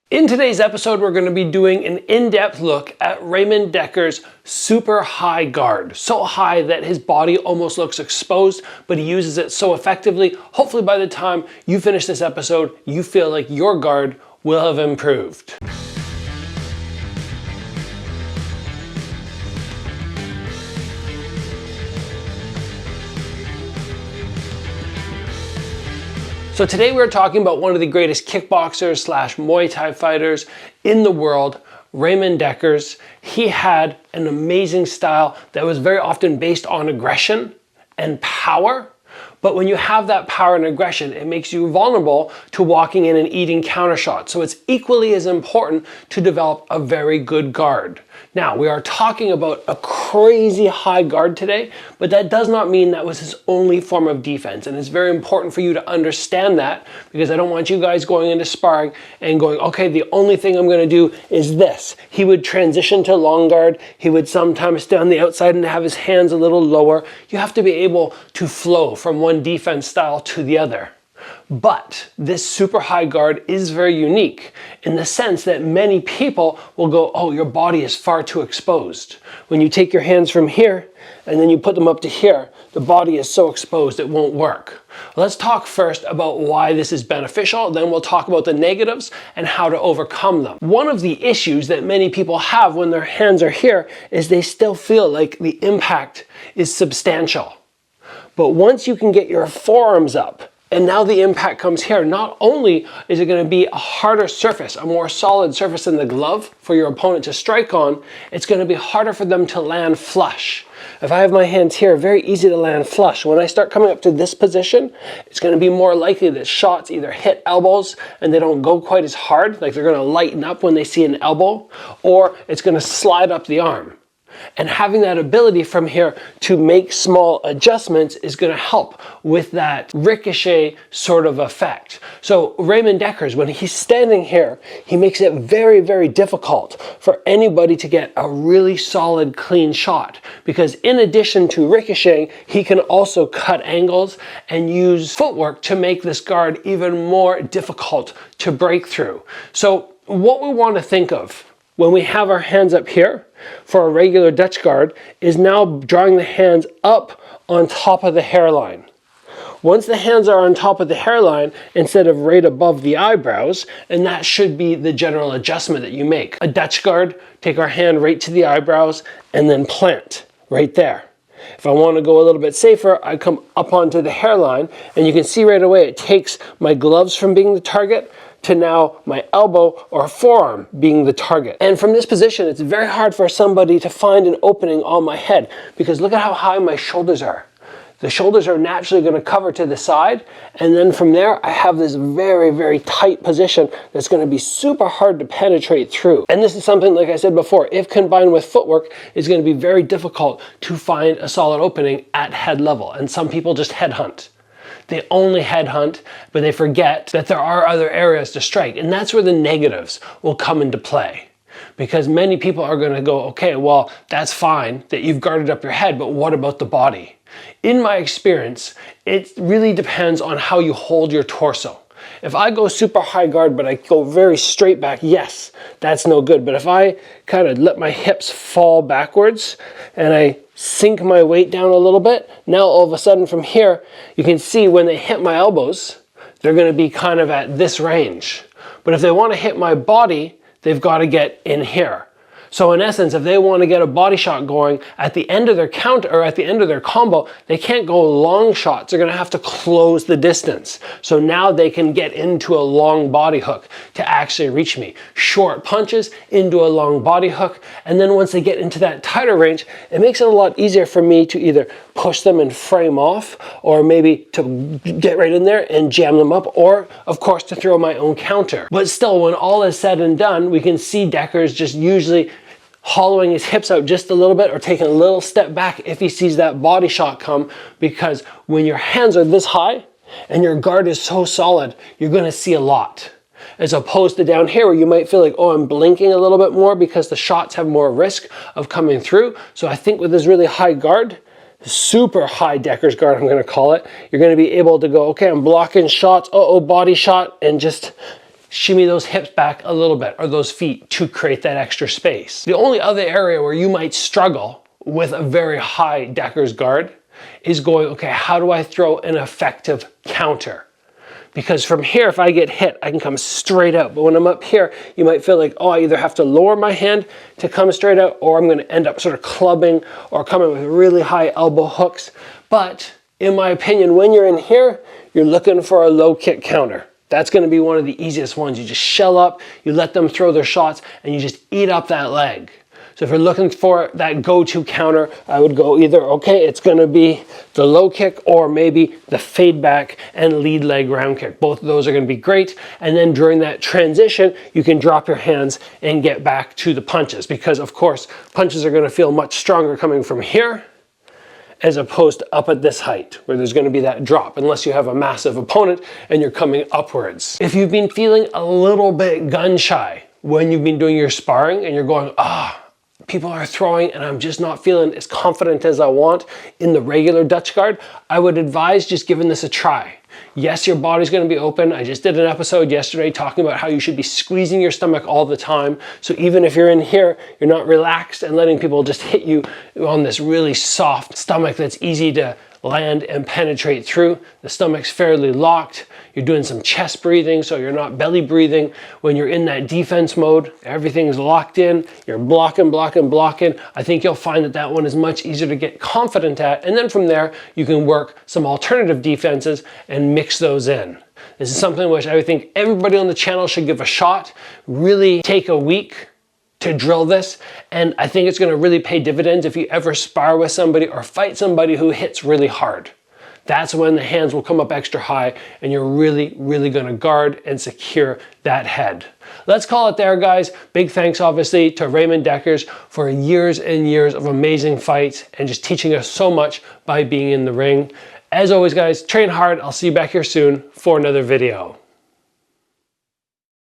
In today's episode, we're going to be doing an in-depth look at Ramon Dekkers' super high guard. So high that his body almost looks exposed, but he uses it so effectively. Hopefully by the time you finish this episode, you feel like your guard will have improved. So today we're talking about one of the greatest kickboxers slash Muay Thai fighters in the world, Ramon Dekkers. He had an amazing style that was very often based on aggression and power. But when you have that power and aggression, it makes you vulnerable to walking in and eating counter shots. So it's equally as important to develop a very good guard. Now, we are talking about a crazy high guard today, but that does not mean that was his only form of defense. And it's very important for you to understand that, because I don't want you guys going into sparring and going, okay, the only thing I'm going to do is this. He would transition to long guard. He would sometimes stay on the outside and have his hands a little lower. You have to be able to flow from one defense style to the other. But this super high guard is very unique in the sense that many people will go, oh, your body is far too exposed. When you take your hands from here and then you put them up to here, the body is so exposed it won't work. Let's talk first about why this is beneficial, then we'll talk about the negatives and how to overcome them. One of the issues that many people have when their hands are here is they still feel like the impact is substantial. But once you can get your forearms up, and now the impact comes here, not only is it going to be a harder surface, a more solid surface in the glove for your opponent to strike on, it's going to be harder for them to land flush. If I have my hands here, very easy to land flush. When I start coming up to this position, it's going to be more likely that shots either hit elbows and they don't go quite as hard, like they're going to lighten up when they see an elbow, or it's going to slide up the arm. And having that ability from here to make small adjustments is going to help with that ricochet sort of effect. So Ramon Dekkers, when he's standing here, he makes it very, very difficult for anybody to get a really solid, clean shot. Because in addition to ricocheting, he can also cut angles and use footwork to make this guard even more difficult to break through. So what we want to think of when we have our hands up here for a regular Dutch guard is now drawing the hands up on top of the hairline. Once the hands are on top of the hairline instead of right above the eyebrows, and that should be the general adjustment that you make. A Dutch guard, take our hand right to the eyebrows and then plant right there. If I want to go a little bit safer, I come up onto the hairline, and you can see right away it takes my gloves from being the target to now my elbow or forearm being the target. And from this position, it's very hard for somebody to find an opening on my head, because look at how high my shoulders are. The shoulders are naturally going to cover to the side, and then from there I have this very, very tight position that's going to be super hard to penetrate through. And this is something, like I said before, if combined with footwork, is going to be very difficult to find a solid opening at head level. And some people just headhunt. They only headhunt, but they forget that there are other areas to strike. And that's where the negatives will come into play. Because many people are going to go, okay, well, that's fine that you've guarded up your head, but what about the body? In my experience, it really depends on how you hold your torso. If I go super high guard, but I go very straight back, yes, that's no good. But if I kind of let my hips fall backwards and I sink my weight down a little bit, now all of a sudden from here, you can see when they hit my elbows, they're going to be kind of at this range. But if they want to hit my body, they've got to get in here. So in essence, if they want to get a body shot going at the end of their counter or at the end of their combo, they can't go long shots. They're going to have to close the distance. So now they can get into a long body hook to actually reach me. Short punches into a long body hook. And then once they get into that tighter range, it makes it a lot easier for me to either push them and frame off, or maybe to get right in there and jam them up, or of course to throw my own counter. But still, when all is said and done, we can see Dekkers just usually hollowing his hips out just a little bit or taking a little step back if he sees that body shot come, because when your hands are this high and your guard is so solid, you're going to see a lot. As opposed to down here where you might feel like, oh, I'm blinking a little bit more because the shots have more risk of coming through. So I think with this really high guard, super high Dekkers guard, I'm going to call it, you're going to be able to go, okay, I'm blocking shots, uh-oh, body shot, and just shimmy those hips back a little bit, or those feet, to create that extra space. The only other area where you might struggle with a very high Dekkers guard is going, okay, how do I throw an effective counter? Because from here, if I get hit, I can come straight out. But when I'm up here, you might feel like, oh, I either have to lower my hand to come straight out, or I'm gonna end up sort of clubbing or coming with really high elbow hooks. But in my opinion, when you're in here, you're looking for a low kick counter. That's gonna be one of the easiest ones. You just shell up, you let them throw their shots, and you just eat up that leg. So if you're looking for that go-to counter, I would go either, okay, it's gonna be the low kick, or maybe the fade back and lead leg round kick. Both of those are gonna be great. And then during that transition, you can drop your hands and get back to the punches, because of course, punches are gonna feel much stronger coming from here as opposed to up at this height, where there's gonna be that drop, unless you have a massive opponent and you're coming upwards. If you've been feeling a little bit gun shy when you've been doing your sparring and you're going, people are throwing and I'm just not feeling as confident as I want in the regular Dutch guard, I would advise just giving this a try. Yes, your body's gonna be open. I just did an episode yesterday talking about how you should be squeezing your stomach all the time. So even if you're in here, you're not relaxed and letting people just hit you on this really soft stomach that's easy to land and penetrate through. The stomach's fairly locked. You're doing some chest breathing, so you're not belly breathing. When you're in that defense mode, everything's locked in. You're blocking. I think you'll find that that one is much easier to get confident at. And then from there, you can work some alternative defenses and mix those in. This is something which I think everybody on the channel should give a shot. Really take a week to drill this, and I think it's gonna really pay dividends if you ever spar with somebody or fight somebody who hits really hard. That's when the hands will come up extra high and you're really gonna guard and secure that head. Let's call it there, guys. Big thanks, obviously, to Ramon Dekkers for years and years of amazing fights and just teaching us so much by being in the ring. As always, guys, train hard. I'll see you back here soon for another video.